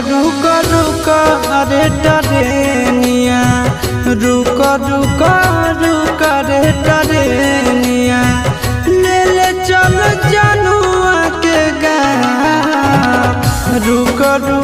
रुक रुक अरे टरेनिया रुक रुक रुक रे टरेनिया ले ले चल जनुआ के गाँव रुक रुक